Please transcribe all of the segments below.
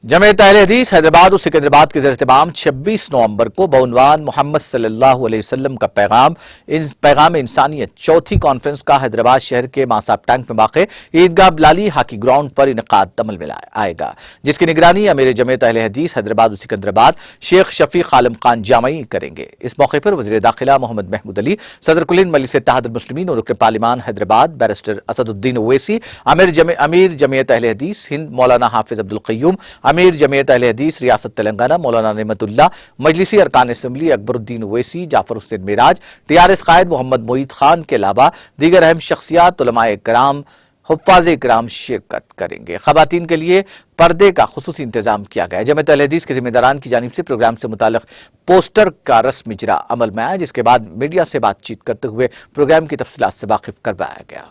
जमात अहले हदीस हैदराबाद और सिकंदराबाद के ज़ेर एहतमाम 26 नवंबर को बउनवान मोहम्मद सल्लल्लाहु अलैहि वसल्लम का पैगाम इंसानियत चौथी कॉन्फ्रेंस का हैदराबाद शहर के मासाब टैंक में वाक़े ईदगाह बिलाली हॉकी ग्राउंड पर इनेकाद अमल में आएगा, जिसकी निगरानी अमीर जमात अहले हदीस हैदराबाद और सिकंदराबाद शेख शफीक आलम खान जामई करेंगे। इस मौके पर वज़ीर दाखिला मोहम्मद महमूद अली, सदर कुलीन मजलिस इत्तेहादुल मुस्लिमीन और रुकन पार्लिमान हैदराबाद बैरिस्टर असदुद्दीन ओवैसी, अमीर जमात अहले हदीस हिंद मौलाना हाफिज अब्दुल क़य्यूम, अमीर जमात अहले हदीस रियासत तेलंगाना मौलाना नेमतुल्लाह, मजलिसी अरकान असम्बली अकबरुद्दीन ओवैसी, जाफर हुसैन मिराज, टीआरएस कायद मोहम्मद मोईद खान के अलावा दीगर अहम शख्सियात, उलमाए किराम, हुफ्फाज़े किराम शिरकत करेंगे। ख़वातीन के लिए पर्दे का खुसूसी इंतजाम किया गया है। जमात अहले हदीस के जिम्मेदारान की जानिब से प्रोग्राम से मुताल्लिक़ पोस्टर का रस्म इजरा अमल में आया, जिसके बाद मीडिया से बातचीत करते हुए प्रोग्राम की तफसीलात से वाकिफ करवाया गया।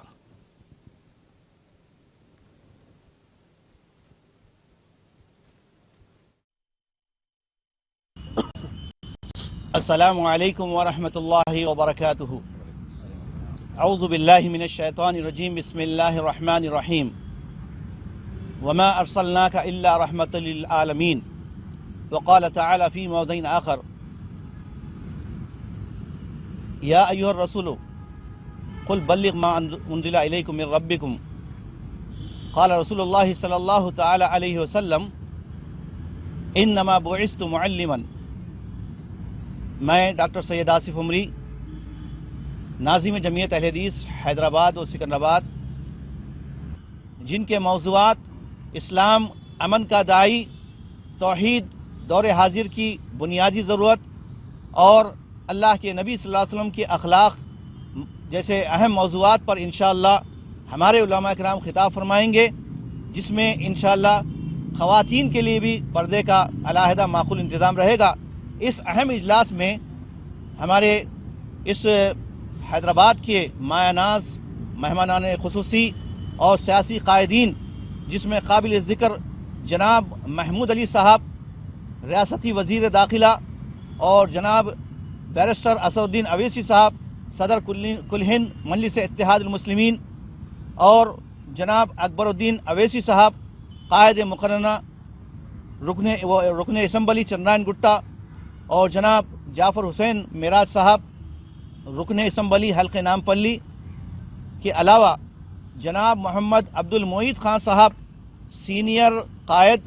अस्सलामु अलैकुम व रहमतुल्लाहि व बरकातुहू। औज़ु बिल्लाहि मिनश शैतानिर रजीम, बिस्मिल्लाहिर रहमानिर रहीम। वमा अरसलनाका इल्ला रहमतल लिल आलमीन। व क़ाल तआला फ़ी मौज़िन आख़र, या अय्युहर रसूल क़ुल बल्लिग़ मा उन्ज़िला इलैकुम मिन रब्बिकुम। क़ाल रसूलुल्लाह सल्लल्लाहु तआला अलैहि वसल्लम, इन्नमा बुइस्तु मुअल्लिमन। मैं डॉक्टर सैयद आसिफ उमरी, नाज़िम जमीयत अहले हदीस हैदराबाद और सिकंदराबाद, जिनके मौज़ूआत इस्लाम, अमन का दाई, तौहीद, दौर हाजिर की बुनियादी ज़रूरत और अल्लाह के नबी सल्लल्लाहु अलैहि वसल्लम के अखलाक जैसे अहम मौज़ूआत पर इंशाअल्लाह हमारे उलमा किराम खिताब फरमाएंगे, जिसमें इंशाअल्लाह ख़वातीन के लिए भी पर्दे का अलहदा माक़ूल इंतज़ाम रहेगा। इस अहम इजलास में हमारे इस हैदराबाद के मायानाज़ मेहमानान खुसूसी और सियासी कायदीन, जिसमें काबिल ज़िक्र जनाब महमूद अली साहब रियासती वज़ीर दाखिला और जनाब बैरिस्टर असदुद्दीन ओवैसी साहब सदर कुल हिंद मजलिस इत्तेहादुल मुस्लिमीन और जनाब अकबरुद्दीन ओवैसी साहब कायद मुकर्रना रुकन असम्बली चंद्रायन गुट्टा और जनाब जाफर हुसैन मिराज साहब रुकन असम्बली हल्के नामपल्ली के अलावा जनाब मोहम्मद अब्दुल मोईद खान साहब सीनियर कायद